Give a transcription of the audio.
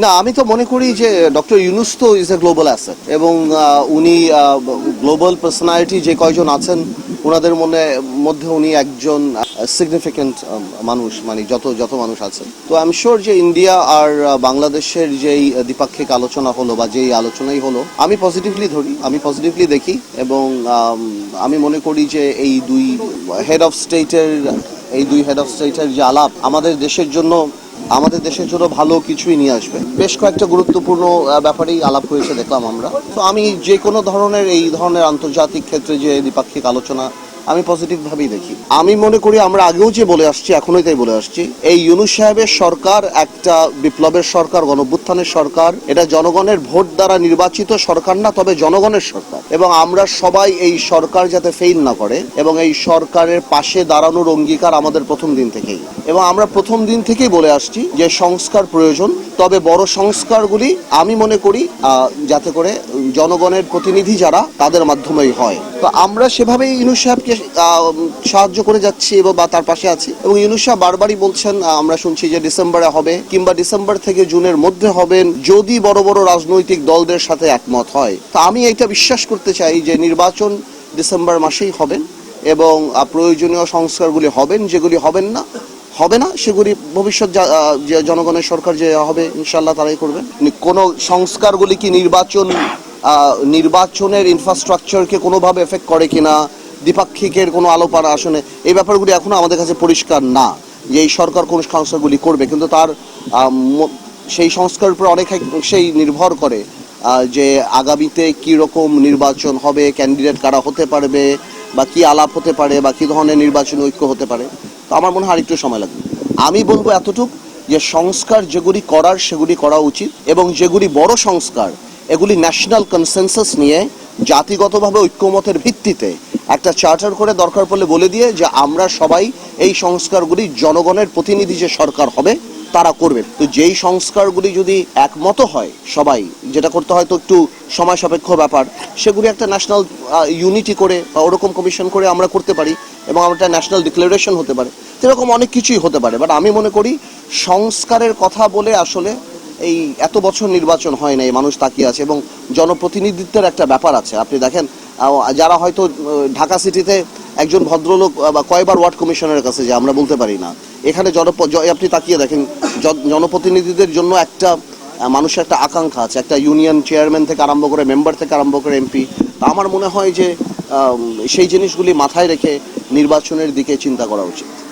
না, আমি তো মনে করি যে ডক্টর ইউনূস তো ইজ এ গ্লোবাল অ্যাসেট এবং উনি গ্লোবাল পার্সোনালিটি যে কয়জন আছেন ওনাদের মধ্যে উনি একজন সিগনিফিক্যান্ট মানুষ, মানে যত যত মানুষ আছেন। তো আই এম শিওর যে ইন্ডিয়া আর বাংলাদেশের যেই দ্বিপাক্ষিক আলোচনা হলো বা যেই আলোচনাই হলো, আমি পজিটিভলি দেখি এবং আমি মনে করি যে এই দুই হেড অফ স্টেটের যে আলাপ আমাদের দেশের জন্য ভালো কিছুই নিয়ে আসবে। বেশ কয়েকটা গুরুত্বপূর্ণ ব্যাপারেই আলাপ হয়েছে দেখলাম আমরা। তো আমি যে কোনো ধরনের এই ধরনের আন্তর্জাতিক ক্ষেত্রে যে দ্বিপাক্ষিক আলোচনা আমি পজিটিভ ভাবেই দেখি। আমি মনে করি আমরা আগেও যে বলে আসছি, এখনোই তাই বলে আসছি, এই ইউনূস সাহেবের সরকার একটা বিপ্লবের সরকার, গণঅভ্যুত্থানের সরকার। এটা জনগণের ভোট দ্বারা নির্বাচিত সরকার না, তবে জনগণের সরকার। এবং আমরা সবাই এই সরকার যাতে ফেইল না করে এবং এই সরকারের পাশে দাঁড়ানোর অঙ্গীকার আমাদের প্রথম দিন থেকেই। এবং আমরা প্রথম দিন থেকেই বলে আসছি যে সংস্কার প্রয়োজন, তবে বড় সংস্কারগুলি আমি মনে করি যাতে করে জনগণের প্রতিনিধি যারা তাদের মাধ্যমেই হয়। তো আমরা সেভাবেই ইউনূস সাহেবকে সাহায্য করে যাচ্ছি এবং বা তার পাশে আছি। এবং ইউনূস সাহেব বারবারই বলছেন, আমরা শুনছি যে ডিসেম্বরে হবে কিংবা ডিসেম্বর থেকে জুনের মধ্যে হবেন, যদি বড় বড় রাজনৈতিক দলদের সাথে একমত হয়। তো আমি এটা বিশ্বাস করতে চাই যে নির্বাচন ডিসেম্বর মাসেই হবেন এবং প্রয়োজনীয় সংস্কারগুলি হবেন। যেগুলি হবে না সেগুলি ভবিষ্যৎ যে জনগণের সরকার যে হবে ইনশাল্লাহ তারাই করবেন। কোনো সংস্কারগুলি কি নির্বাচনের ইনফ্রাস্ট্রাকচারকে কোনোভাবে এফেক্ট করে কিনা, দ্বিপাক্ষিকের কোনো আলোপানা আসনে, এই ব্যাপারগুলি এখনো আমাদের কাছে পরিষ্কার না যে এই সরকার কোন সংস্কারগুলি করবে। কিন্তু তার সেই সংস্কারের উপর অনেকাংশেই নির্ভর করে যে আগামীতে কী রকম নির্বাচন হবে, ক্যান্ডিডেট কারা হতে পারবে বা কী আলাপ হতে পারে বা কী ধরনের নির্বাচনী ঐক্য হতে পারে। তো আমার মনে হয় আরেকটু সময় লাগবে। আমি বলবো এতটুক যে সংস্কার যেগুলি করার সেগুলি করা উচিত এবং যেগুলি বড় সংস্কার এগুলি ন্যাশনাল কনসেনসাস নিয়ে জাতিগতভাবে ঐক্যমতের ভিত্তিতে একটা চার্টার করে দরকার পড়লে বলে দিয়ে যে আমরা সবাই এই সংস্কারগুলি জনগণের প্রতিনিধি যে সরকার হবে তারা করবে। তো যেই সংস্কারগুলি যদি একমত হয় সবাই, যেটা করতে হয়তো একটু সময় সাপেক্ষ ব্যাপার, সেগুলি একটা ন্যাশনাল ইউনিটি করে বা ওরকম কমিশন করে আমরা করতে পারি এবং একটা ন্যাশনাল ডিক্লারেশন হতে পারে। এরকম অনেক কিছুই হতে পারে। বাট আমি মনে করি সংস্কারের কথা বলে আসলে এই এত বছর নির্বাচন হয় না, এই মানুষ তাকিয়ে আছে এবং জনপ্রতিনিধিত্বের একটা ব্যাপার আছে। আপনি দেখেন যারা হয়তো ঢাকা সিটিতে একজন ভদ্রলোক বা কয়বার ওয়ার্ড কমিশনের কাছে যে আমরা বলতে পারি না, এখানে আপনি তাকিয়ে দেখেন জনপ্রতিনিধিদের জন্য একটা মানুষের একটা আকাঙ্ক্ষা আছে, একটা ইউনিয়ন চেয়ারম্যান থেকে আরম্ভ করে মেম্বার থেকে আরম্ভ করে এমপি। তা আমার মনে হয় যে সেই জিনিসগুলি মাথায় রেখে নির্বাচনের দিকে চিন্তা করা উচিত।